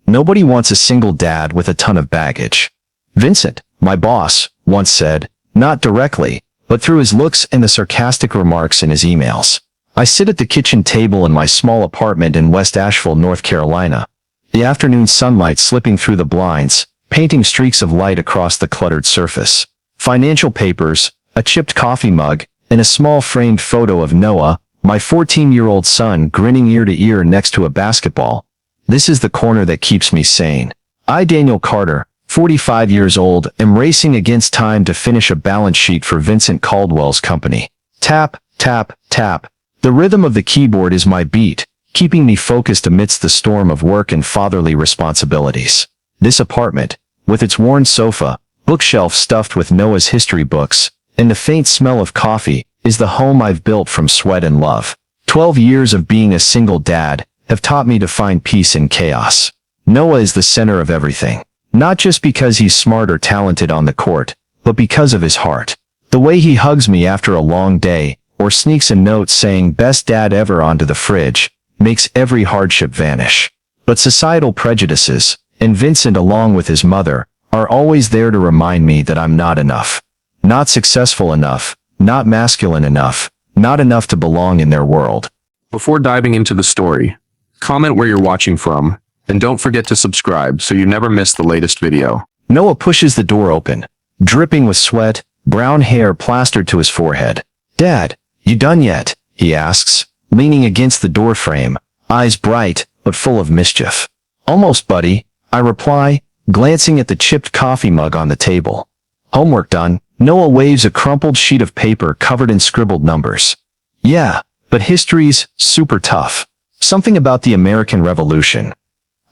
Nobody wants a single dad with a ton of baggage. Vincent, my boss, once said, not directly, but through his looks and the sarcastic remarks in his emails. I sit at the kitchen table in my small apartment in West Asheville, North Carolina. The afternoon sunlight slipping through the blinds, painting streaks of light across the cluttered surface. Financial papers, a chipped coffee mug, and a small framed photo of Noah, my 14-year-old son, grinning ear to ear next to a basketball. This is the corner that keeps me sane. I, Daniel Carter, 45 years old, am racing against time to finish a balance sheet for Vincent Caldwell's company. Tap, tap, tap. The rhythm of the keyboard is my beat, keeping me focused amidst the storm of work and fatherly responsibilities. This apartment, with its worn sofa, bookshelf stuffed with Noah's history books, and the faint smell of coffee, is the home I've built from sweat and love. 12 years of being a single dad have taught me to find peace in chaos. Noah is the center of everything. Not just because he's smart or talented on the court, but because of his heart. The way he hugs me after a long day, or sneaks a note saying best dad ever onto the fridge, makes every hardship vanish. But societal prejudices, and Vincent along with his mother, are always there to remind me that I'm not enough. Not successful enough, not masculine enough, not enough to belong in their world. Before diving into the story, comment where you're watching from, and don't forget to subscribe so you never miss the latest video. Noah pushes the door open, dripping with sweat, brown hair plastered to his forehead. Dad, you done yet? He asks, leaning against the doorframe, eyes bright, but full of mischief. Almost, buddy, I reply, glancing at the chipped coffee mug on the table. Homework done. Noah waves a crumpled sheet of paper covered in scribbled numbers. Yeah, but history's super tough. Something about the American Revolution.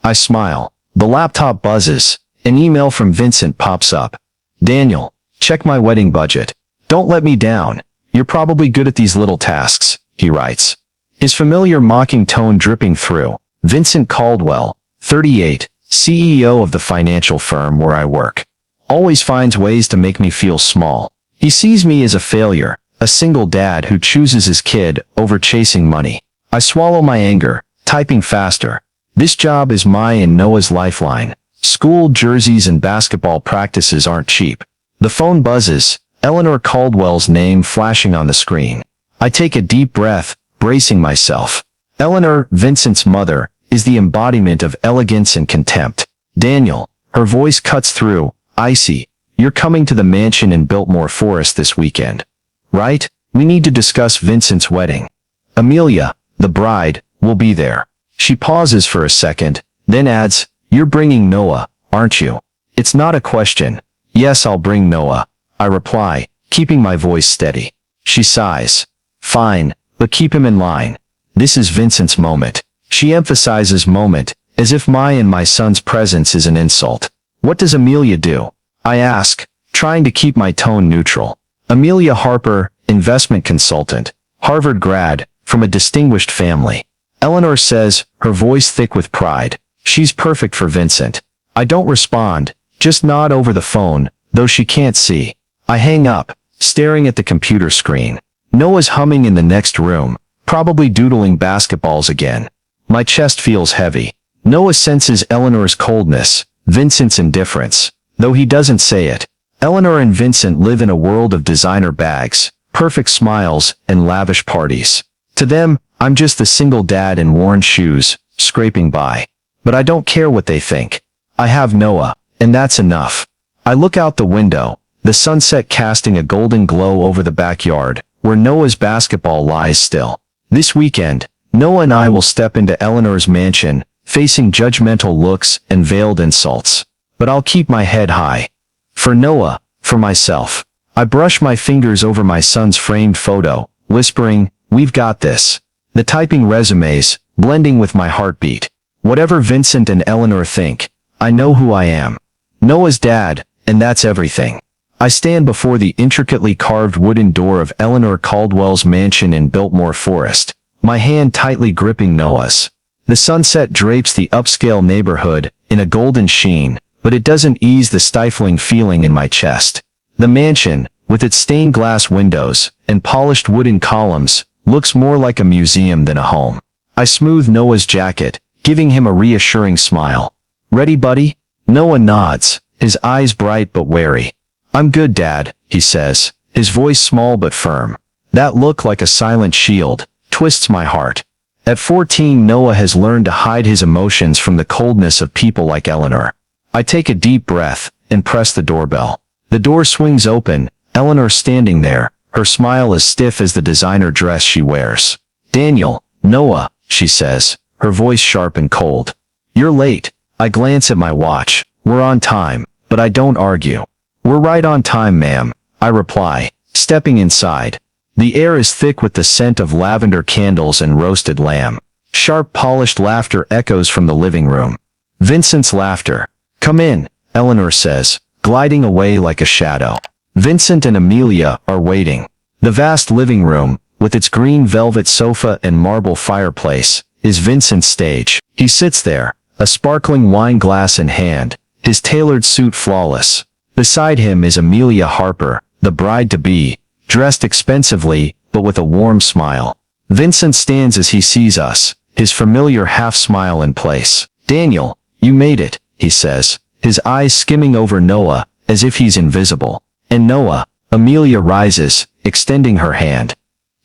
I smile. The laptop buzzes. An email from Vincent pops up. Daniel, check my wedding budget. Don't let me down. You're probably good at these little tasks, he writes. His familiar mocking tone dripping through. Vincent Caldwell, 38, CEO of the financial firm where I work. Always finds ways to make me feel small. He sees me as a failure, a single dad who chooses his kid over chasing money. I swallow my anger, typing faster. This job is my and Noah's lifeline. School jerseys and basketball practices aren't cheap. The phone buzzes, Eleanor Caldwell's name flashing on the screen. I take a deep breath, bracing myself. Eleanor, Vincent's mother, is the embodiment of elegance and contempt. Daniel, her voice cuts through. Icy, you're coming to the mansion in Biltmore Forest this weekend. Right? We need to discuss Vincent's wedding. Amelia, the bride, will be there. She pauses for a second, then adds, you're bringing Noah, aren't you? It's not a question. Yes, I'll bring Noah, I reply, keeping my voice steady. She sighs. Fine, but keep him in line. This is Vincent's moment. She emphasizes moment, as if my son's presence is an insult. What does Amelia do? I ask, trying to keep my tone neutral. Amelia Harper, investment consultant, Harvard grad, from a distinguished family. Eleanor says, her voice thick with pride. She's perfect for Vincent. I don't respond, just nod over the phone, though she can't see. I hang up, staring at the computer screen. Noah's humming in the next room, probably doodling basketballs again. My chest feels heavy. Noah senses Eleanor's coldness, Vincent's indifference, though he doesn't say it. Eleanor and Vincent live in a world of designer bags, perfect smiles, and lavish parties. To them, I'm just the single dad in worn shoes, scraping by. But I don't care what they think. I have Noah, and that's enough. I look out the window, the sunset casting a golden glow over the backyard, where Noah's basketball lies still. This weekend, Noah and I will step into Eleanor's mansion, facing judgmental looks and veiled insults. But I'll keep my head high. For Noah, for myself. I brush my fingers over my son's framed photo, whispering, we've got this. The typing resumes, blending with my heartbeat. Whatever Vincent and Eleanor think, I know who I am. Noah's dad, and that's everything. I stand before the intricately carved wooden door of Eleanor Caldwell's mansion in Biltmore Forest, my hand tightly gripping Noah's. The sunset drapes the upscale neighborhood in a golden sheen, but it doesn't ease the stifling feeling in my chest. The mansion, with its stained glass windows and polished wooden columns, looks more like a museum than a home. I smooth Noah's jacket, giving him a reassuring smile. Ready, buddy? Noah nods, his eyes bright but wary. I'm good, Dad, he says, his voice small but firm. That look like a silent shield twists my heart. At 14, Noah has learned to hide his emotions from the coldness of people like Eleanor. I take a deep breath and press the doorbell. The door swings open, Eleanor standing there, her smile as stiff as the designer dress she wears. Daniel, Noah, she says, her voice sharp and cold. You're late. I glance at my watch. We're on time, but I don't argue. We're right on time, ma'am, I reply, stepping inside. The air is thick with the scent of lavender candles and roasted lamb. Sharp, polished laughter echoes from the living room. Vincent's laughter. Come in, Eleanor says, gliding away like a shadow. Vincent and Amelia are waiting. The vast living room, with its green velvet sofa and marble fireplace, is Vincent's stage. He sits there, a sparkling wine glass in hand, his tailored suit flawless. Beside him is Amelia Harper, the bride-to-be, dressed expensively, but with a warm smile. Vincent stands as he sees us, his familiar half-smile in place. Daniel, you made it, he says, his eyes skimming over Noah, as if he's invisible. And Noah, Amelia rises, extending her hand.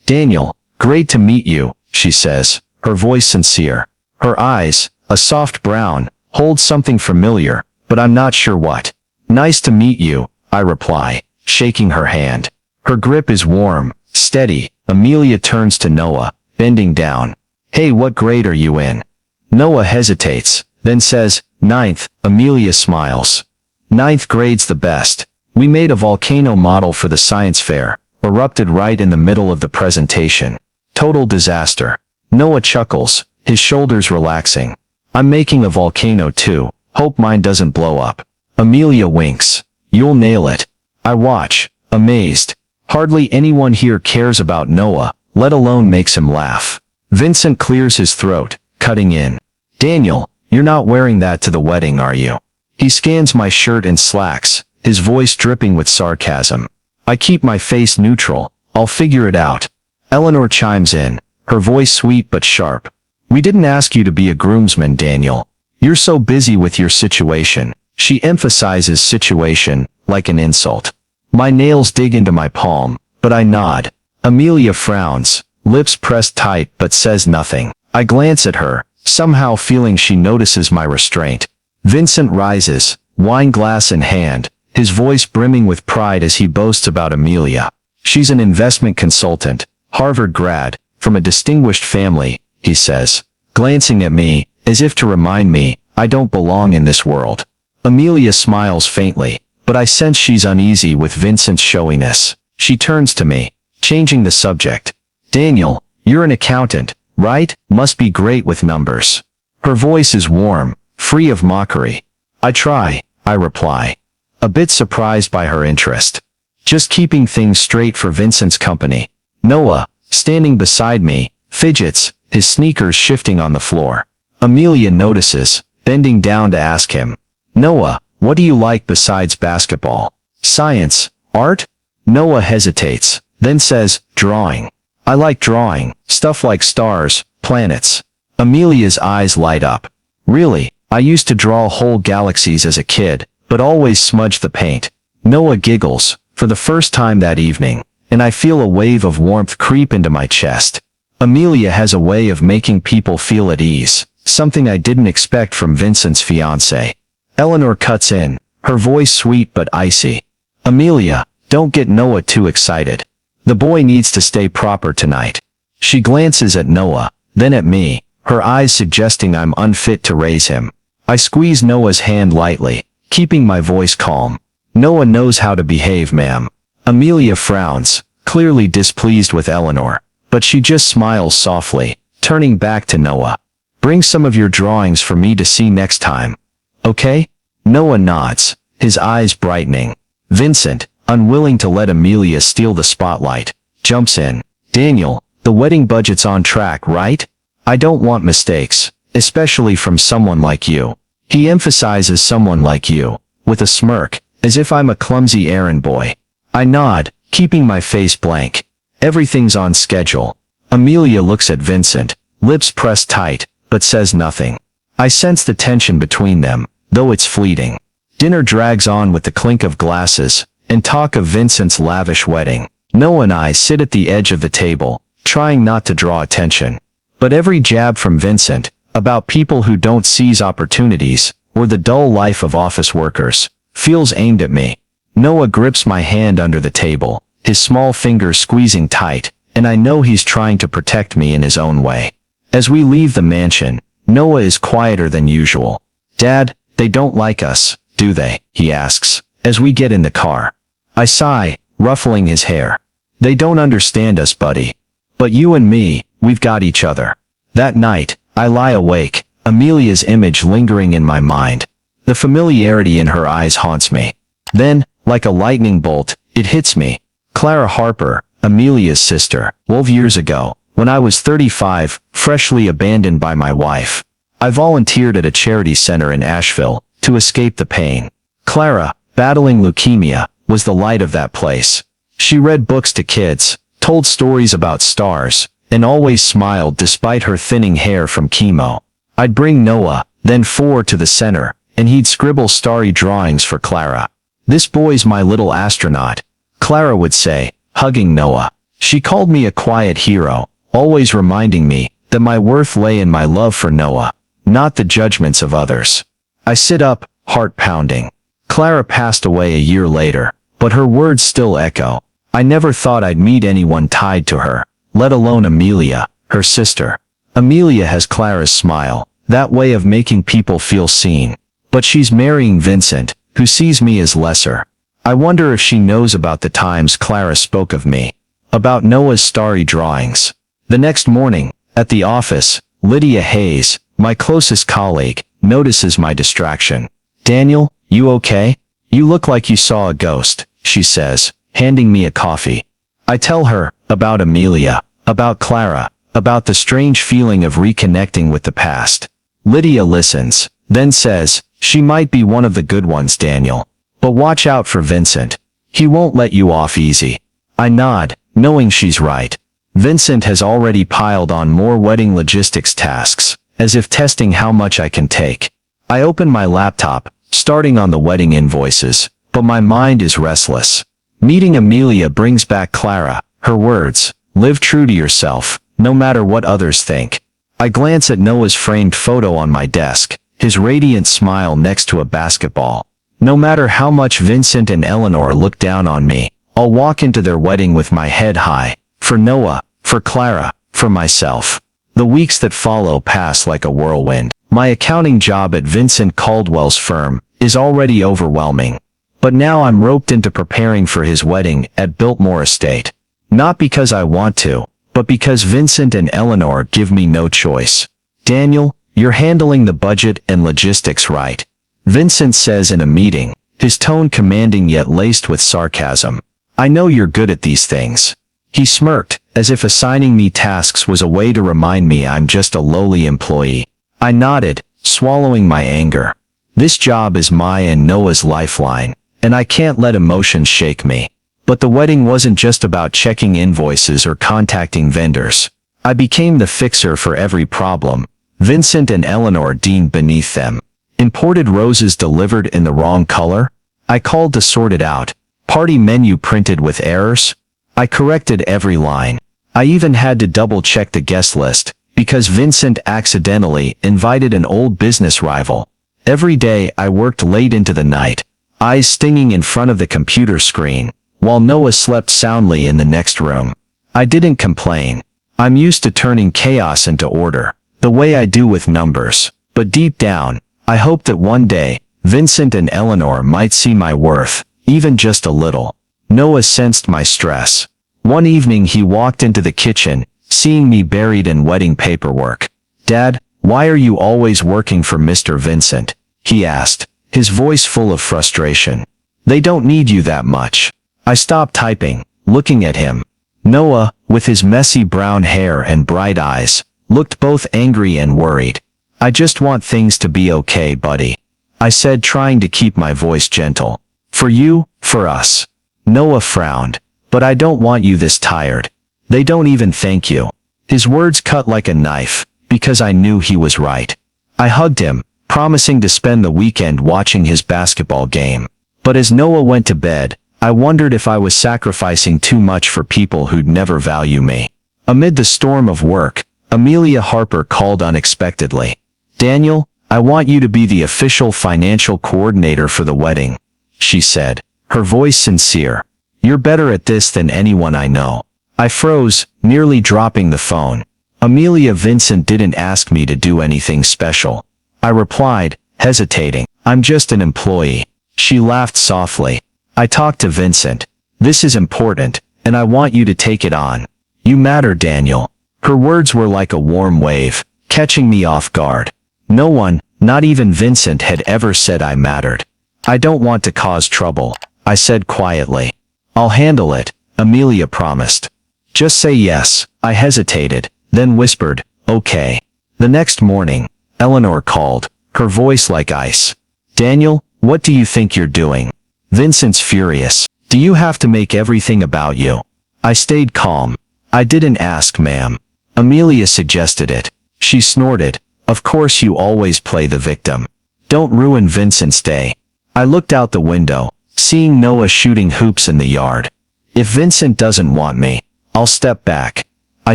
Daniel, great to meet you, she says, her voice sincere. Her eyes, a soft brown, hold something familiar, but I'm not sure what. Nice to meet you, I reply, shaking her hand. Her grip is warm, steady. Amelia turns to Noah, bending down. Hey, what grade are you in? Noah hesitates, then says, 9th. Amelia smiles. 9th grade's the best. We made a volcano model for the science fair, erupted right in the middle of the presentation. Total disaster. Noah chuckles, his shoulders relaxing. I'm making a volcano too, hope mine doesn't blow up. Amelia winks. You'll nail it. I watch, amazed. Hardly anyone here cares about Noah, let alone makes him laugh. Vincent clears his throat, cutting in. Daniel, you're not wearing that to the wedding, are you? He scans my shirt and slacks, his voice dripping with sarcasm. I keep my face neutral, I'll figure it out. Eleanor chimes in, her voice sweet but sharp. We didn't ask you to be a groomsman, Daniel. You're so busy with your situation. She emphasizes situation, like an insult. My nails dig into my palm, but I nod. Amelia frowns, lips pressed tight but says nothing. I glance at her, somehow feeling she notices my restraint. Vincent rises, wine glass in hand, his voice brimming with pride as he boasts about Amelia. She's an investment consultant, Harvard grad, from a distinguished family, he says, glancing at me, as if to remind me, I don't belong in this world. Amelia smiles faintly, but I sense she's uneasy with Vincent's showiness. She turns to me, changing the subject. Daniel, you're an accountant, right? Must be great with numbers. Her voice is warm, free of mockery. I try, I reply, a bit surprised by her interest. Just keeping things straight for Vincent's company. Noah, standing beside me, fidgets, his sneakers shifting on the floor. Amelia notices, bending down to ask him, Noah, what do you like besides basketball? Science? Art? Noah hesitates, then says, drawing. I like drawing, stuff like stars, planets. Amelia's eyes light up. Really, I used to draw whole galaxies as a kid, but always smudged the paint. Noah giggles, for the first time that evening, and I feel a wave of warmth creep into my chest. Amelia has a way of making people feel at ease, something I didn't expect from Vincent's fiancée. Eleanor cuts in, her voice sweet but icy. Amelia, don't get Noah too excited. The boy needs to stay proper tonight. She glances at Noah, then at me, her eyes suggesting I'm unfit to raise him. I squeeze Noah's hand lightly, keeping my voice calm. Noah knows how to behave, ma'am. Amelia frowns, clearly displeased with Eleanor, but she just smiles softly, turning back to Noah. Bring some of your drawings for me to see next time. Okay? Noah nods, his eyes brightening. Vincent, unwilling to let Amelia steal the spotlight, jumps in. Daniel, the wedding budget's on track, right? I don't want mistakes, especially from someone like you. He emphasizes someone like you, with a smirk, as if I'm a clumsy errand boy. I nod, keeping my face blank. Everything's on schedule. Amelia looks at Vincent, lips pressed tight, but says nothing. I sense the tension between them, though it's fleeting. Dinner drags on with the clink of glasses and talk of Vincent's lavish wedding. Noah and I sit at the edge of the table, trying not to draw attention. But every jab from Vincent, about people who don't seize opportunities, or the dull life of office workers, feels aimed at me. Noah grips my hand under the table, his small fingers squeezing tight, and I know he's trying to protect me in his own way. As we leave the mansion, Noah is quieter than usual. "Dad, they don't like us, do they?" he asks, as we get in the car. I sigh, ruffling his hair. "They don't understand us, buddy. But you and me, we've got each other." That night, I lie awake, Amelia's image lingering in my mind. The familiarity in her eyes haunts me. Then, like a lightning bolt, it hits me. Clara Harper, Amelia's sister, 12 years ago, when I was 35, freshly abandoned by my wife. I volunteered at a charity center in Asheville to escape the pain. Clara, battling leukemia, was the light of that place. She read books to kids, told stories about stars, and always smiled despite her thinning hair from chemo. I'd bring Noah, then 4, to the center, and he'd scribble starry drawings for Clara. "This boy's my little astronaut," Clara would say, hugging Noah. She called me a quiet hero, always reminding me that my worth lay in my love for Noah, not the judgments of others. I sit up, heart pounding. Clara passed away a year later, but her words still echo. I never thought I'd meet anyone tied to her, let alone Amelia, her sister. Amelia has Clara's smile, that way of making people feel seen. But she's marrying Vincent, who sees me as lesser. I wonder if she knows about the times Clara spoke of me, about Noah's starry drawings. The next morning, at the office, Lydia Hayes, my closest colleague, notices my distraction. "Daniel, you okay? You look like you saw a ghost," she says, handing me a coffee. I tell her about Amelia, about Clara, about the strange feeling of reconnecting with the past. Lydia listens, then says, "She might be one of the good ones, Daniel. But watch out for Vincent. He won't let you off easy." I nod, knowing she's right. Vincent has already piled on more wedding logistics tasks, as if testing how much I can take. I open my laptop, starting on the wedding invoices, but my mind is restless. Meeting Amelia brings back Clara, her words, "Live true to yourself, no matter what others think." I glance at Noah's framed photo on my desk, his radiant smile next to a basketball. No matter how much Vincent and Eleanor look down on me, I'll walk into their wedding with my head high. For Noah, for Clara, for myself. The weeks that follow pass like a whirlwind. My accounting job at Vincent Caldwell's firm is already overwhelming. But now I'm roped into preparing for his wedding at Biltmore Estate. Not because I want to, but because Vincent and Eleanor give me no choice. "Daniel, you're handling the budget and logistics right," Vincent says in a meeting, his tone commanding yet laced with sarcasm. "I know you're good at these things." He smirked, as if assigning me tasks was a way to remind me I'm just a lowly employee. I nodded, swallowing my anger. This job is my and Noah's lifeline, and I can't let emotions shake me. But the wedding wasn't just about checking invoices or contacting vendors. I became the fixer for every problem Vincent and Eleanor deemed beneath them. Imported roses delivered in the wrong color? I called to sort it out. Party menu printed with errors? I corrected every line. I even had to double-check the guest list, because Vincent accidentally invited an old business rival. Every day I worked late into the night, eyes stinging in front of the computer screen, while Noah slept soundly in the next room. I didn't complain. I'm used to turning chaos into order, the way I do with numbers. But deep down, I hoped that one day, Vincent and Eleanor might see my worth, even just a little. Noah sensed my stress. One evening he walked into the kitchen, seeing me buried in wedding paperwork. "Dad, why are you always working for Mr. Vincent?" he asked, his voice full of frustration. "They don't need you that much." I stopped typing, looking at him. Noah, with his messy brown hair and bright eyes, looked both angry and worried. "I just want things to be okay, buddy," I said, trying to keep my voice gentle. "For you, for us." Noah frowned. "But I don't want you this tired. They don't even thank you." His words cut like a knife, because I knew he was right. I hugged him, promising to spend the weekend watching his basketball game. But as Noah went to bed, I wondered if I was sacrificing too much for people who'd never value me. Amid the storm of work, Amelia Harper called unexpectedly. "Daniel, I want you to be the official financial coordinator for the wedding," she said, her voice sincere. "You're better at this than anyone I know." I froze, nearly dropping the phone. Amelia Vincent didn't ask me to do anything special. I replied, hesitating. "I'm just an employee." She laughed softly. "I talked to Vincent. This is important, and I want you to take it on. You matter, Daniel." Her words were like a warm wave, catching me off guard. No one, not even Vincent, had ever said I mattered. "I don't want to cause trouble," I said quietly. "I'll handle it," Amelia promised. "Just say yes." I hesitated, then whispered, "Okay." The next morning, Eleanor called, her voice like ice. "Daniel, what do you think you're doing?" "Vincent's furious. Do you have to make everything about you?" I stayed calm. "I didn't ask, ma'am." Amelia suggested it. She snorted. "Of course you always play the victim. Don't ruin Vincent's day." I looked out the window, seeing Noah shooting hoops in the yard. "If Vincent doesn't want me, I'll step back." I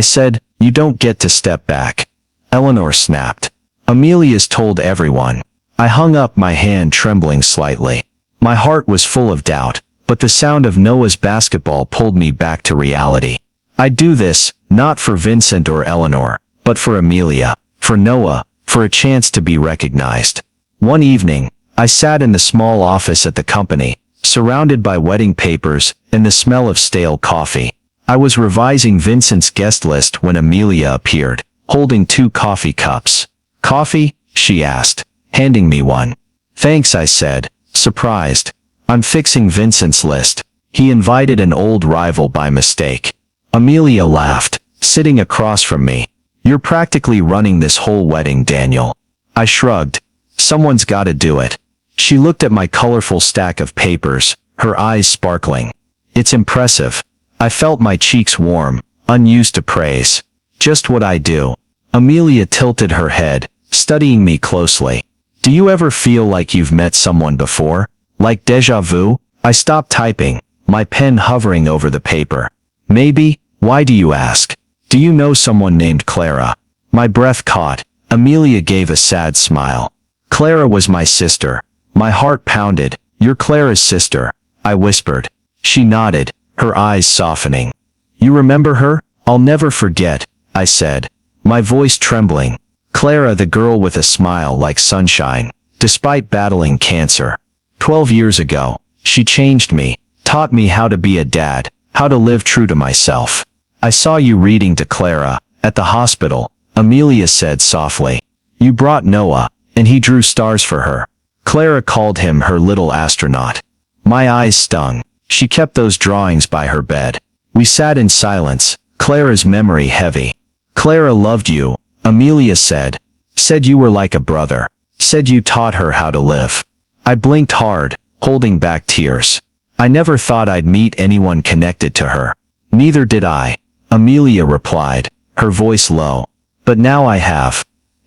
said, "You don't get to step back." Eleanor snapped. "Amelia's told everyone." I hung up, my hand trembling slightly. My heart was full of doubt, but the sound of Noah's basketball pulled me back to reality. I'd do this, not for Vincent or Eleanor, but for Amelia, for Noah, for a chance to be recognized. One evening, I sat in the small office at the company, surrounded by wedding papers and the smell of stale coffee. I was revising Vincent's guest list when Amelia appeared, holding 2 coffee cups. "Coffee?" she asked, handing me one. "Thanks," I said, surprised. "I'm fixing Vincent's list. He invited an old rival by mistake." Amelia laughed, sitting across from me. "You're practically running this whole wedding, Daniel." I shrugged. "Someone's gotta do it." She looked at my colorful stack of papers, her eyes sparkling. "It's impressive." I felt my cheeks warm, unused to praise. "Just what I do." Amelia tilted her head, studying me closely. "Do you ever feel like you've met someone before? Like déjà vu?" I stopped typing, my pen hovering over the paper. "Maybe. Why do you ask? Do you know someone named Clara?" My breath caught. Amelia gave a sad smile. "Clara was my sister." My heart pounded. "You're Clara's sister," I whispered. She nodded, her eyes softening. "You remember her?" "I'll never forget," I said, my voice trembling. Clara, the girl with a smile like sunshine, despite battling cancer. 12 years ago, she changed me, taught me how to be a dad, how to live true to myself. "I saw you reading to Clara, at the hospital," Amelia said softly. "You brought Noah, and he drew stars for her." Clara called him her little astronaut. My eyes stung. She kept those drawings by her bed. We sat in silence, Clara's memory heavy. "Clara loved you," Amelia said. "Said you were like a brother. Said you taught her how to live." I blinked hard, holding back tears. I never thought I'd meet anyone connected to her. "Neither did I," Amelia replied, her voice low. "But now I have."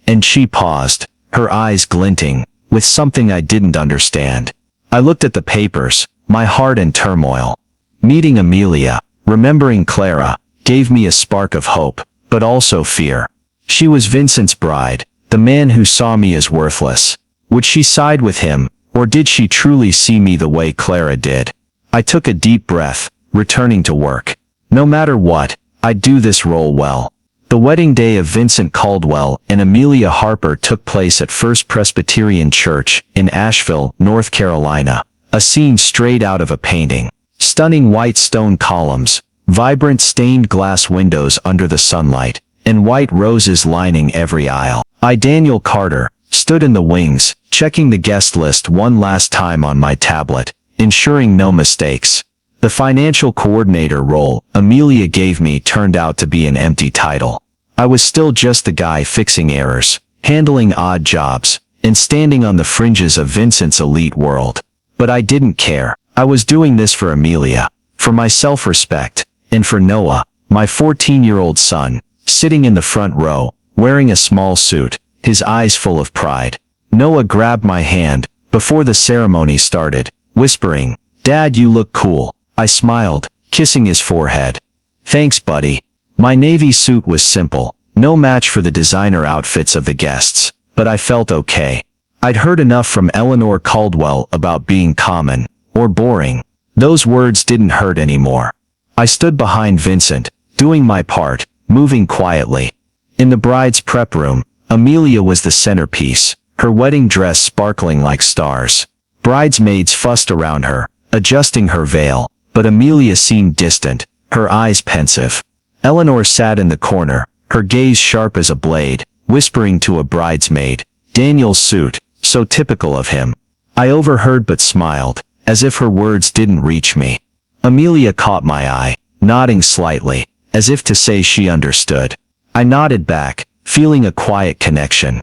And she paused, her eyes glinting, with something I didn't understand. I looked at the papers, my heart in turmoil. Meeting Amelia, remembering Clara, gave me a spark of hope, but also fear. She was Vincent's bride, the man who saw me as worthless. Would she side with him, or did she truly see me the way Clara did? I took a deep breath, returning to work. No matter what, I'd do this role well. The wedding day of Vincent Caldwell and Amelia Harper took place at First Presbyterian Church in Asheville, North Carolina, a scene straight out of a painting. Stunning white stone columns, vibrant stained glass windows under the sunlight, and white roses lining every aisle. I, Daniel Carter, stood in the wings, checking the guest list one last time on my tablet, ensuring no mistakes. The financial coordinator role Amelia gave me turned out to be an empty title. I was still just the guy fixing errors, handling odd jobs, and standing on the fringes of Vincent's elite world. But I didn't care. I was doing this for Amelia, for my self-respect, and for Noah, my 14-year-old son, sitting in the front row, wearing a small suit, his eyes full of pride. Noah grabbed my hand before the ceremony started, whispering, "Dad, you look cool." I smiled, kissing his forehead. "Thanks, buddy." My navy suit was simple, no match for the designer outfits of the guests, but I felt okay. I'd heard enough from Eleanor Caldwell about being common, or boring. Those words didn't hurt anymore. I stood behind Vincent, doing my part, moving quietly. In the bride's prep room, Amelia was the centerpiece, her wedding dress sparkling like stars. Bridesmaids fussed around her, adjusting her veil, but Amelia seemed distant, her eyes pensive. Eleanor sat in the corner, her gaze sharp as a blade, whispering to a bridesmaid, "Daniel's suit, so typical of him." I overheard but smiled, as if her words didn't reach me. Amelia caught my eye, nodding slightly, as if to say she understood. I nodded back, feeling a quiet connection.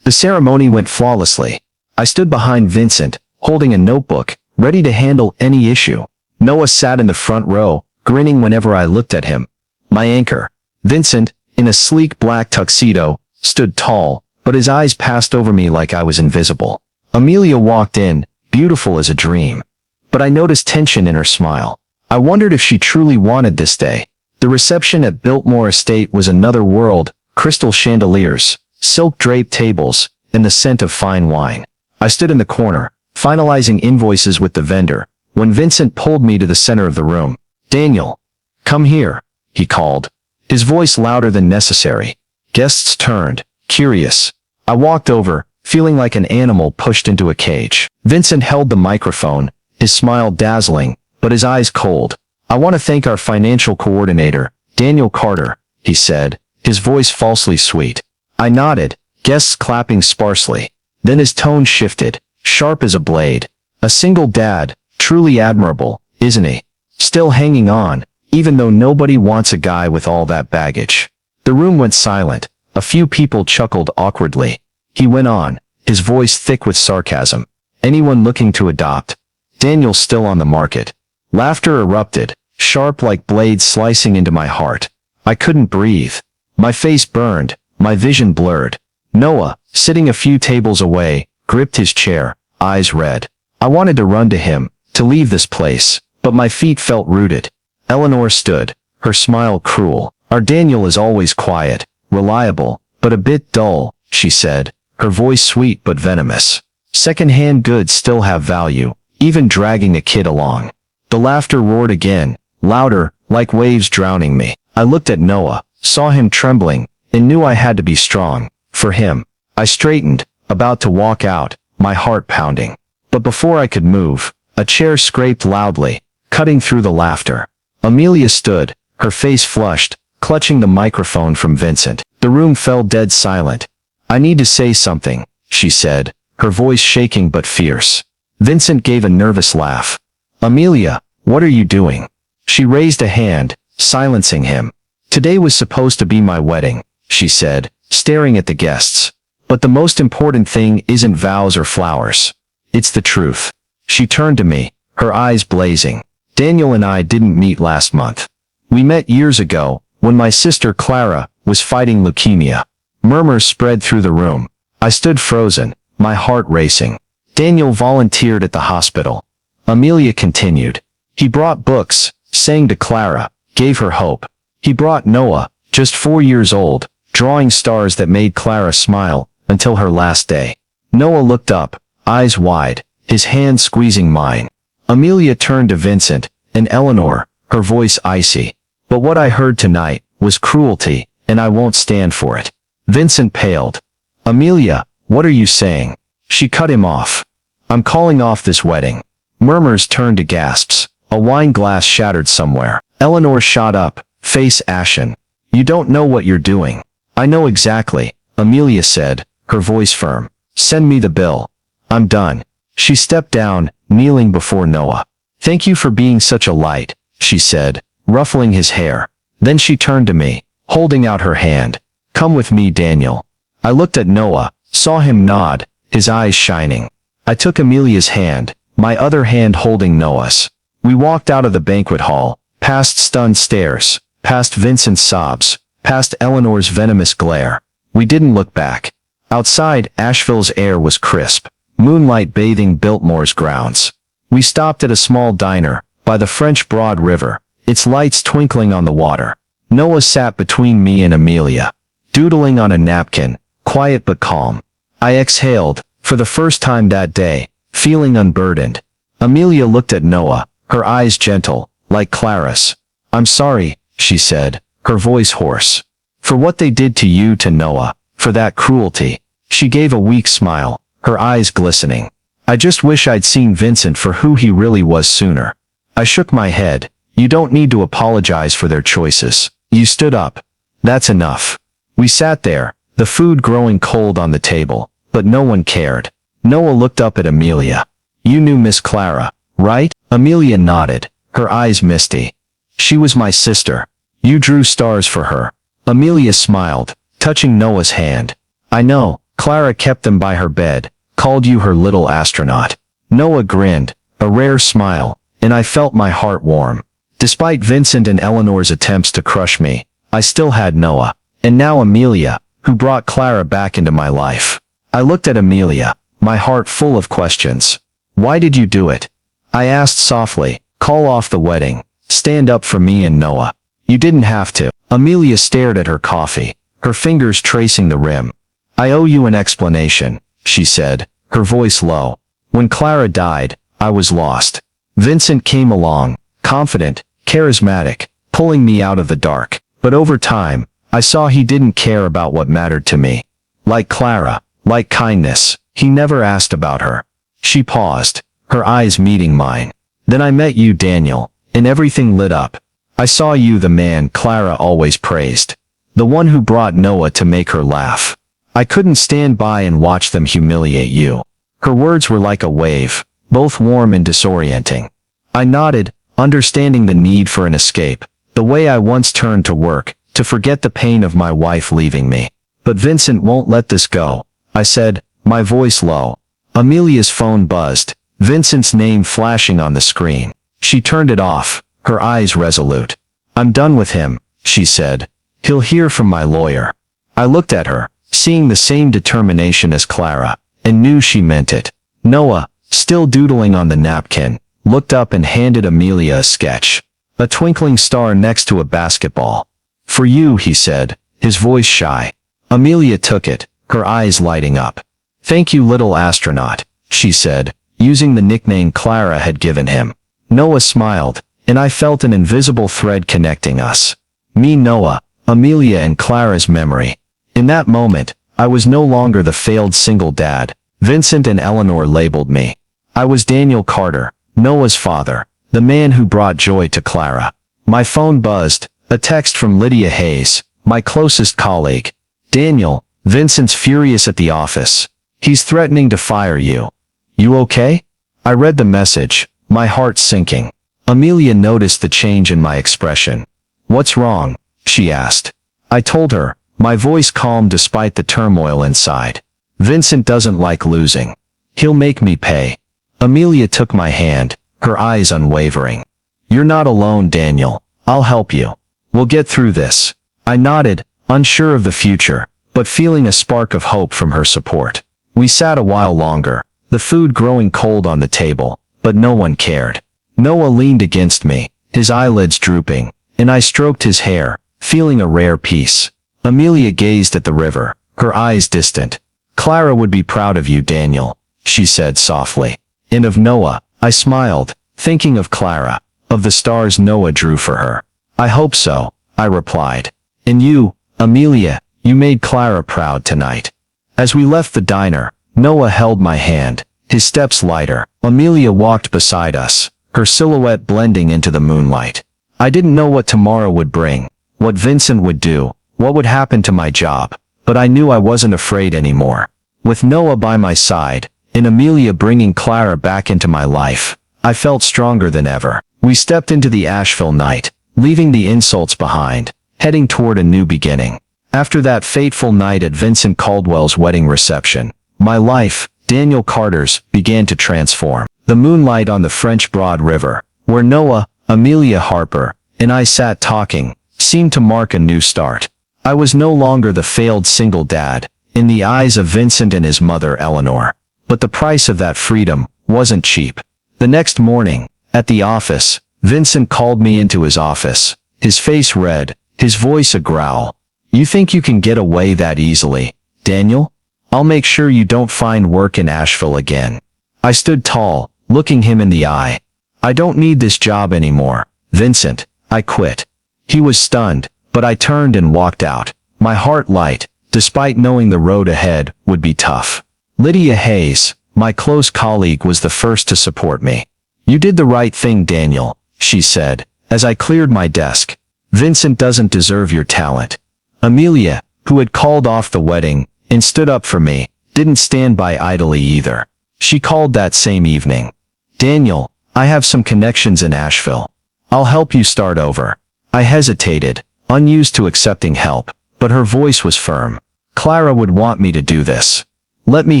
The ceremony went flawlessly. I stood behind Vincent, holding a notebook, ready to handle any issue. Noah sat in the front row, grinning whenever I looked at him. My anchor, Vincent, in a sleek black tuxedo, stood tall, but his eyes passed over me like I was invisible. Amelia walked in, beautiful as a dream. But I noticed tension in her smile. I wondered if she truly wanted this day. The reception at Biltmore Estate was another world, crystal chandeliers, silk-draped tables, and the scent of fine wine. I stood in the corner, finalizing invoices with the vendor, when Vincent pulled me to the center of the room. "Daniel, come here," he called, his voice louder than necessary. Guests turned, curious. I walked over, feeling like an animal pushed into a cage. Vincent held the microphone, his smile dazzling, but his eyes cold. "I want to thank our financial coordinator, Daniel Carter," he said, his voice falsely sweet. I nodded, guests clapping sparsely. Then his tone shifted, sharp as a blade. "A single dad, truly admirable, isn't he? Still hanging on, even though nobody wants a guy with all that baggage." The room went silent. A few people chuckled awkwardly. He went on, his voice thick with sarcasm. "Anyone looking to adopt? Daniel's still on the market." Laughter erupted, sharp like blades slicing into my heart. I couldn't breathe. My face burned, my vision blurred. Noah, sitting a few tables away, gripped his chair, eyes red. I wanted to run to him, to leave this place, but my feet felt rooted. Eleanor stood, her smile cruel. "Our Daniel is always quiet, reliable, but a bit dull," she said, her voice sweet but venomous. "Second-hand goods still have value, even dragging a kid along." The laughter roared again, louder, like waves drowning me. I looked at Noah, saw him trembling, and knew I had to be strong, for him. I straightened, about to walk out, my heart pounding. But before I could move, a chair scraped loudly, cutting through the laughter. Amelia stood, her face flushed, clutching the microphone from Vincent. The room fell dead silent. "I need to say something," she said, her voice shaking but fierce. Vincent gave a nervous laugh. "Amelia, what are you doing?" She raised a hand, silencing him. "Today was supposed to be my wedding," she said, staring at the guests. "But the most important thing isn't vows or flowers. It's the truth." She turned to me, her eyes blazing. "Daniel and I didn't meet last month. We met years ago, when my sister Clara was fighting leukemia." Murmurs spread through the room. I stood frozen, my heart racing. "Daniel volunteered at the hospital," Amelia continued. "He brought books, sang to Clara, gave her hope. He brought Noah, just 4 years old, drawing stars that made Clara smile, until her last day." Noah looked up, eyes wide, his hand squeezing mine. Amelia turned to Vincent, and Eleanor, her voice icy. "But what I heard tonight was cruelty, and I won't stand for it." Vincent paled. "Amelia, what are you saying?" She cut him off. "I'm calling off this wedding." Murmurs turned to gasps. A wine glass shattered somewhere. Eleanor shot up, face ashen. "You don't know what you're doing." "I know exactly," Amelia said, her voice firm. "Send me the bill. I'm done." She stepped down, kneeling before Noah. "Thank you for being such a light," she said, ruffling his hair. Then she turned to me, holding out her hand. "Come with me, Daniel." I looked at Noah, saw him nod, his eyes shining. I took Amelia's hand, my other hand holding Noah's. We walked out of the banquet hall, past stunned stares, past Vincent's sobs, past Eleanor's venomous glare. We didn't look back. Outside, Asheville's air was crisp, moonlight bathing Biltmore's grounds. We stopped at a small diner, by the French Broad River, its lights twinkling on the water. Noah sat between me and Amelia, doodling on a napkin, quiet but calm. I exhaled, for the first time that day, feeling unburdened. Amelia looked at Noah, her eyes gentle, like Clara's. "I'm sorry," she said, her voice hoarse. "For what they did to you, to Noah, for that cruelty." She gave a weak smile, her eyes glistening. "I just wish I'd seen Vincent for who he really was sooner." I shook my head. "You don't need to apologize for their choices." You stood up. "That's enough." We sat there, the food growing cold on the table, but no one cared. Noah looked up at Amelia. "You knew Miss Clara, right?" Amelia nodded, her eyes misty. "She was my sister. You drew stars for her." Amelia smiled, touching Noah's hand. "I know, Clara kept them by her bed, called you her little astronaut." Noah grinned, a rare smile, and I felt my heart warm. Despite Vincent and Eleanor's attempts to crush me, I still had Noah, and now Amelia, who brought Clara back into my life. I looked at Amelia, my heart full of questions. "Why did you do it?" I asked softly. "Call off the wedding. Stand up for me and Noah." "You didn't have to." Amelia stared at her coffee, her fingers tracing the rim. "I owe you an explanation," she said, her voice low. "When Clara died, I was lost. Vincent came along, confident, charismatic, pulling me out of the dark. But over time, I saw he didn't care about what mattered to me. Like Clara, like kindness, he never asked about her." She paused, her eyes meeting mine. "Then I met you, Daniel, and everything lit up. I saw you, the man Clara always praised. The one who brought Noah to make her laugh. I couldn't stand by and watch them humiliate you." Her words were like a wave, both warm and disorienting. I nodded, understanding the need for an escape, the way I once turned to work, to forget the pain of my wife leaving me. "But Vincent won't let this go," I said, my voice low. Amelia's phone buzzed, Vincent's name flashing on the screen. She turned it off, her eyes resolute. "I'm done with him," she said. "He'll hear from my lawyer." I looked at her, seeing the same determination as Clara, and knew she meant it. Noah, still doodling on the napkin, looked up and handed Amelia a sketch. A twinkling star next to a basketball. "For you," he said, his voice shy. Amelia took it, her eyes lighting up. "Thank you, little astronaut," she said, using the nickname Clara had given him. Noah smiled, and I felt an invisible thread connecting us. Me, Noah, Amelia, and Clara's memory. In that moment, I was no longer the failed single dad Vincent and Eleanor labeled me. I was Daniel Carter, Noah's father, the man who brought joy to Clara. My phone buzzed, a text from Lydia Hayes, my closest colleague. "Daniel, Vincent's furious at the office. He's threatening to fire you. You okay?" I read the message, my heart sinking. Amelia noticed the change in my expression. "What's wrong?" she asked. I told her, my voice calm despite the turmoil inside. "Vincent doesn't like losing. He'll make me pay." Amelia took my hand, her eyes unwavering. "You're not alone, Daniel. I'll help you. We'll get through this." I nodded, unsure of the future, but feeling a spark of hope from her support. We sat a while longer, the food growing cold on the table, but no one cared. Noah leaned against me, his eyelids drooping, and I stroked his hair, feeling a rare peace. Amelia gazed at the river, her eyes distant. "Clara would be proud of you, Daniel," she said softly. "And of Noah." I smiled, thinking of Clara, of the stars Noah drew for her. "I hope so," I replied. "And you, Amelia, you made Clara proud tonight." As we left the diner, Noah held my hand, his steps lighter. Amelia walked beside us, her silhouette blending into the moonlight. I didn't know what tomorrow would bring, what Vincent would do, what would happen to my job, but I knew I wasn't afraid anymore. With Noah by my side, and Amelia bringing Clara back into my life, I felt stronger than ever. We stepped into the Asheville night, leaving the insults behind, heading toward a new beginning. After that fateful night at Vincent Caldwell's wedding reception, my life, Daniel Carter's, began to transform. The moonlight on the French Broad River, where Noah, Amelia Harper, and I sat talking, seemed to mark a new start. I was no longer the failed single dad, in the eyes of Vincent and his mother Eleanor. But the price of that freedom wasn't cheap. The next morning, at the office, Vincent called me into his office, his face red, his voice a growl. "You think you can get away that easily, Daniel? I'll make sure you don't find work in Asheville again." I stood tall, looking him in the eye. "I don't need this job anymore, Vincent. I quit." He was stunned, but I turned and walked out, my heart light, despite knowing the road ahead would be tough. Lydia Hayes, my close colleague, was the first to support me. "You did the right thing, Daniel," she said, as I cleared my desk. "Vincent doesn't deserve your talent." Amelia, who had called off the wedding and stood up for me, didn't stand by idly either. She called that same evening. "Daniel, I have some connections in Asheville. I'll help you start over." I hesitated, unused to accepting help, but her voice was firm. "Clara would want me to do this. Let me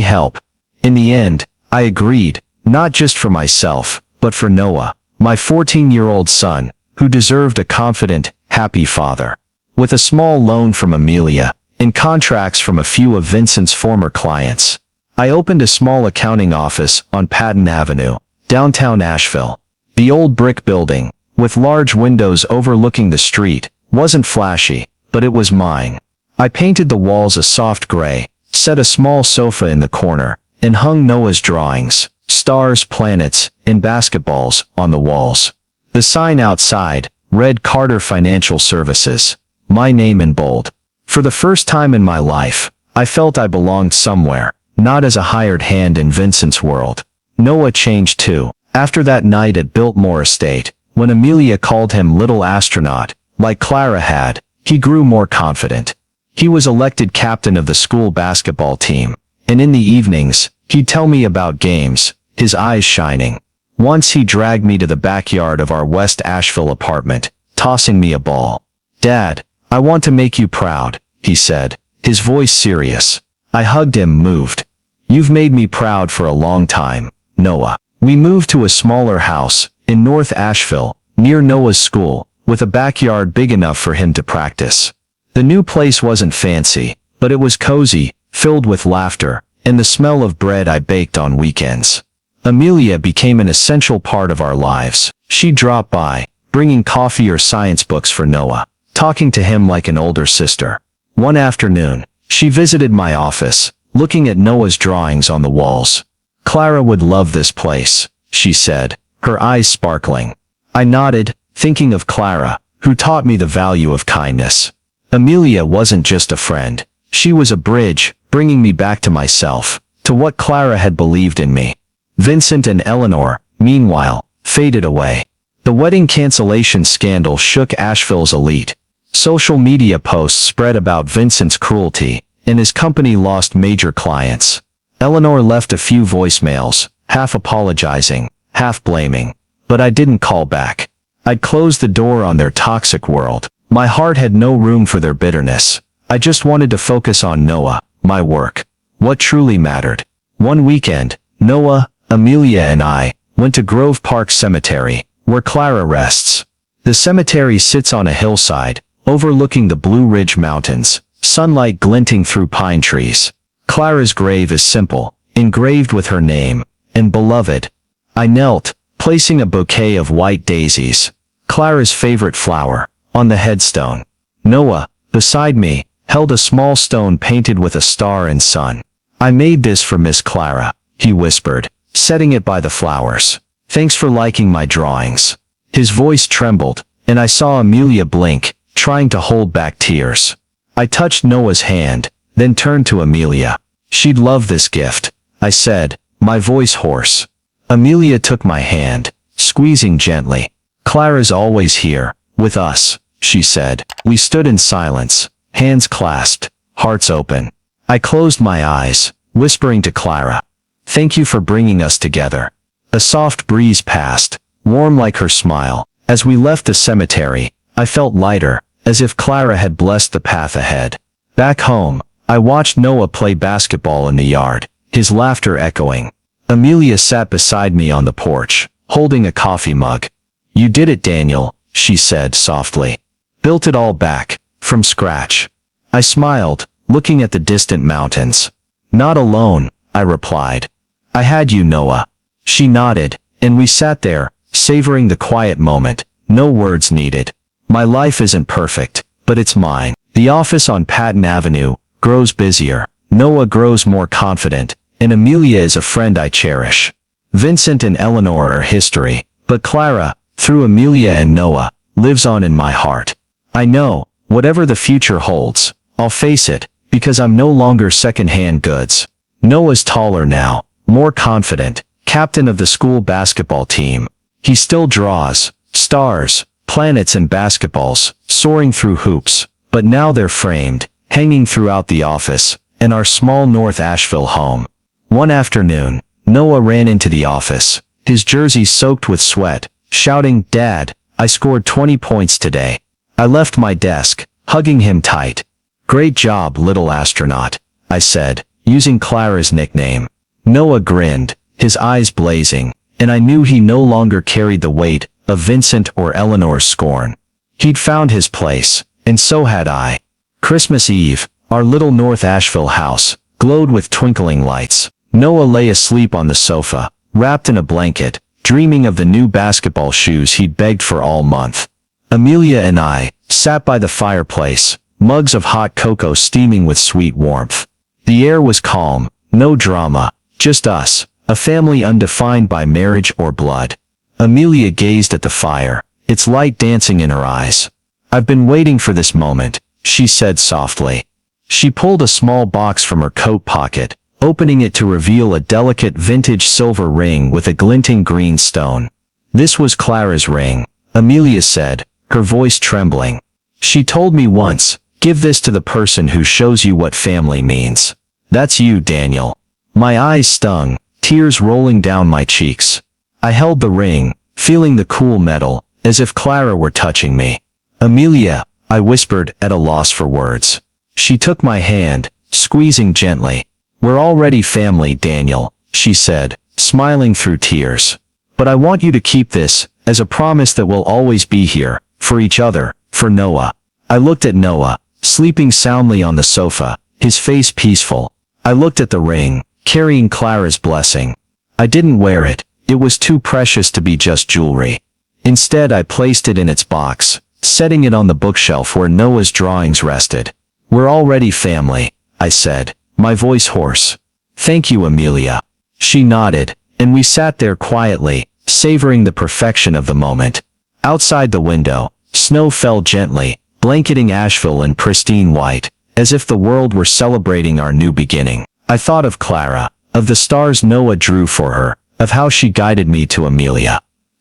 help." In the end, I agreed, not just for myself, but for Noah, my 14-year-old son, who deserved a confident, happy father. With a small loan from Amelia, and contracts from a few of Vincent's former clients, I opened a small accounting office on Patton Avenue, downtown Asheville. The old brick building, with large windows overlooking the street, wasn't flashy, but it was mine. I painted the walls a soft gray, set a small sofa in the corner, and hung Noah's drawings, stars, planets, and basketballs, on the walls. The sign outside read Carter Financial Services, my name in bold. For the first time in my life, I felt I belonged somewhere, not as a hired hand in Vincent's world. Noah changed too. After that night at Biltmore Estate, when Amelia called him Little Astronaut, like Clara had, he grew more confident. He was elected captain of the school basketball team, and in the evenings, he'd tell me about games, his eyes shining. Once he dragged me to the backyard of our West Asheville apartment, tossing me a ball. "Dad, I want to make you proud," he said, his voice serious. I hugged him, moved. "You've made me proud for a long time, Noah." We moved to a smaller house in North Asheville, near Noah's school, with a backyard big enough for him to practice. The new place wasn't fancy, but it was cozy, filled with laughter, and the smell of bread I baked on weekends. Amelia became an essential part of our lives. She'd drop by, bringing coffee or science books for Noah, talking to him like an older sister. One afternoon, she visited my office, looking at Noah's drawings on the walls. "Clara would love this place," she said, her eyes sparkling. I nodded, thinking of Clara, who taught me the value of kindness. Amelia wasn't just a friend. She was a bridge, bringing me back to myself, to what Clara had believed in me. Vincent and Eleanor, meanwhile, faded away. The wedding cancellation scandal shook Asheville's elite. Social media posts spread about Vincent's cruelty, and his company lost major clients. Eleanor left a few voicemails, half apologizing, half blaming, but I didn't call back. I'd closed the door on their toxic world. My heart had no room for their bitterness. I just wanted to focus on Noah, my work, what truly mattered. One weekend, Noah, Amelia and I went to Grove Park Cemetery, where Clara rests. The cemetery sits on a hillside, overlooking the Blue Ridge Mountains, sunlight glinting through pine trees. Clara's grave is simple, engraved with her name, and beloved. I knelt, placing a bouquet of white daisies, Clara's favorite flower, on the headstone. Noah, beside me, held a small stone painted with a star and sun. "I made this for Miss Clara," he whispered, setting it by the flowers. "Thanks for liking my drawings." His voice trembled, and I saw Amelia blink, trying to hold back tears. I touched Noah's hand, then turned to Amelia. "She'd love this gift," I said, my voice hoarse. Amelia took my hand, squeezing gently. "Clara's always here, with us," she said. We stood in silence, hands clasped, hearts open. I closed my eyes, whispering to Clara, "Thank you for bringing us together." A soft breeze passed, warm like her smile. As we left the cemetery, I felt lighter, as if Clara had blessed the path ahead. Back home, I watched Noah play basketball in the yard, his laughter echoing. Amelia sat beside me on the porch, holding a coffee mug. "You did it, Daniel," she said softly. "Built it all back, from scratch." I smiled, looking at the distant mountains. Not alone, I replied. I had you, Noah. She nodded, and we sat there, savoring the quiet moment. No words needed. My life isn't perfect, but it's mine. The office on Patton Avenue grows busier. Noah grows more confident, and Amelia is a friend I cherish. Vincent and Eleanor are history, but Clara, through Amelia and Noah, lives on in my heart. I know, whatever the future holds, I'll face it, because I'm no longer second-hand goods. Noah's taller now, more confident, captain of the school basketball team. He still draws stars, planets and basketballs, soaring through hoops, but now they're framed, hanging throughout the office, and our small North Asheville home. One afternoon, Noah ran into the office, his jersey soaked with sweat, shouting, "Dad, I scored 20 points today." I left my desk, hugging him tight. "Great job, little astronaut," I said, using Clara's nickname. Noah grinned, his eyes blazing, and I knew he no longer carried the weight of Vincent or Eleanor's scorn. He'd found his place, and so had I. Christmas Eve, our little North Asheville house glowed with twinkling lights. Noah lay asleep on the sofa, wrapped in a blanket, dreaming of the new basketball shoes he'd begged for all month. Amelia and I sat by the fireplace, mugs of hot cocoa steaming with sweet warmth. The air was calm, no drama, just us, a family undefined by marriage or blood. Amelia gazed at the fire, its light dancing in her eyes. "I've been waiting for this moment," she said softly. She pulled a small box from her coat pocket, opening it to reveal a delicate vintage silver ring with a glinting green stone. "This was Clara's ring," Amelia said, her voice trembling. "She told me once, 'Give this to the person who shows you what family means.' That's you, Daniel." My eyes stung, tears rolling down my cheeks. I held the ring, feeling the cool metal, as if Clara were touching me. "Amelia," I whispered, at a loss for words. She took my hand, squeezing gently. "We're already family, Daniel," she said, smiling through tears. "But I want you to keep this, as a promise that we'll always be here, for each other, for Noah." I looked at Noah, sleeping soundly on the sofa, his face peaceful. I looked at the ring, carrying Clara's blessing. I didn't wear it, it was too precious to be just jewelry. Instead, I placed it in its box, setting it on the bookshelf where Noah's drawings rested. "We're already family," I said, my voice hoarse. "Thank you, Amelia." She nodded, and we sat there quietly, savoring the perfection of the moment. Outside the window, snow fell gently, blanketing Asheville in pristine white, as if the world were celebrating our new beginning. I thought of Clara, of the stars Noah drew for her, of how she guided me to Amelia.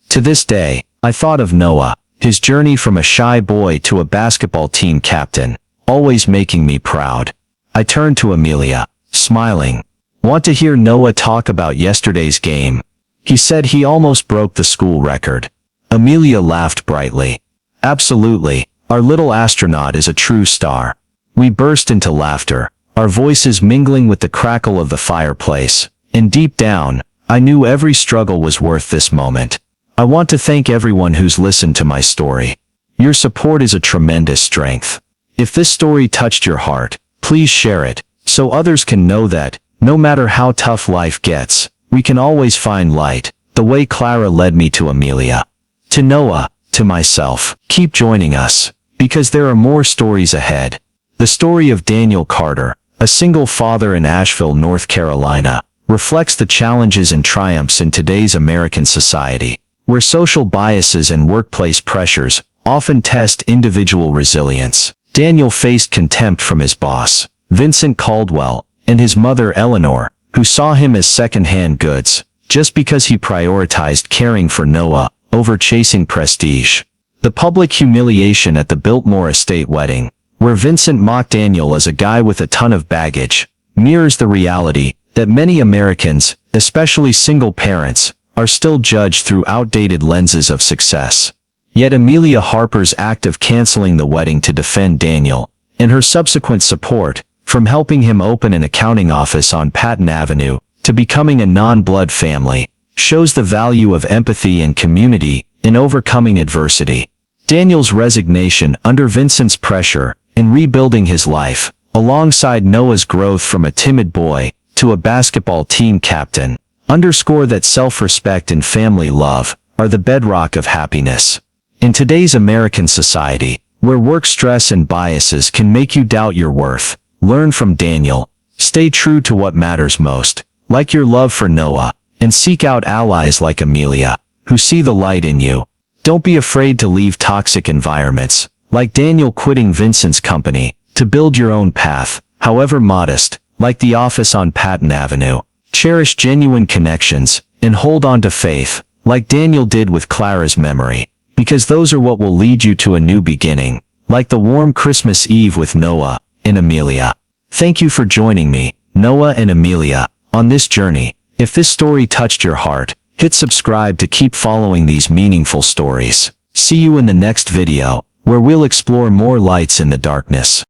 To this day, I thought of Noah, his journey from a shy boy to a basketball team captain, always making me proud. I turned to Amelia, smiling. "Want to hear Noah talk about yesterday's game? He said he almost broke the school record." Amelia laughed brightly. "Absolutely, our little astronaut is a true star." We burst into laughter, our voices mingling with the crackle of the fireplace, and deep down, I knew every struggle was worth this moment. I want to thank everyone who's listened to my story. Your support is a tremendous strength. If this story touched your heart, please share it, so others can know that, no matter how tough life gets, we can always find light, the way Clara led me to Amelia. To Noah, to myself, keep joining us, because there are more stories ahead. The story of Daniel Carter, a single father in Asheville, North Carolina, reflects the challenges and triumphs in today's American society, where social biases and workplace pressures often test individual resilience. Daniel faced contempt from his boss, Vincent Caldwell, and his mother Eleanor, who saw him as second-hand goods, just because he prioritized caring for Noah over chasing prestige. The public humiliation at the Biltmore estate wedding, where Vincent mocked Daniel as a guy with a ton of baggage, mirrors the reality that many Americans, especially single parents, are still judged through outdated lenses of success. Yet Amelia Harper's act of canceling the wedding to defend Daniel, and her subsequent support, from helping him open an accounting office on Patton Avenue to becoming a non-blood family, shows the value of empathy and community in overcoming adversity. Daniel's resignation under Vincent's pressure in rebuilding his life alongside Noah's growth from a timid boy to a basketball team captain, underscore that self-respect and family love are the bedrock of happiness. In today's American society, where work stress and biases can make you doubt your worth, learn from Daniel, stay true to what matters most, like your love for Noah, and seek out allies like Amelia, who see the light in you. Don't be afraid to leave toxic environments, like Daniel quitting Vincent's company, to build your own path, however modest, like the office on Patton Avenue. Cherish genuine connections, and hold on to faith, like Daniel did with Clara's memory, because those are what will lead you to a new beginning, like the warm Christmas Eve with Noah and Amelia. Thank you for joining me, Noah and Amelia, on this journey. If this story touched your heart, hit subscribe to keep following these meaningful stories. See you in the next video, where we'll explore more lights in the darkness.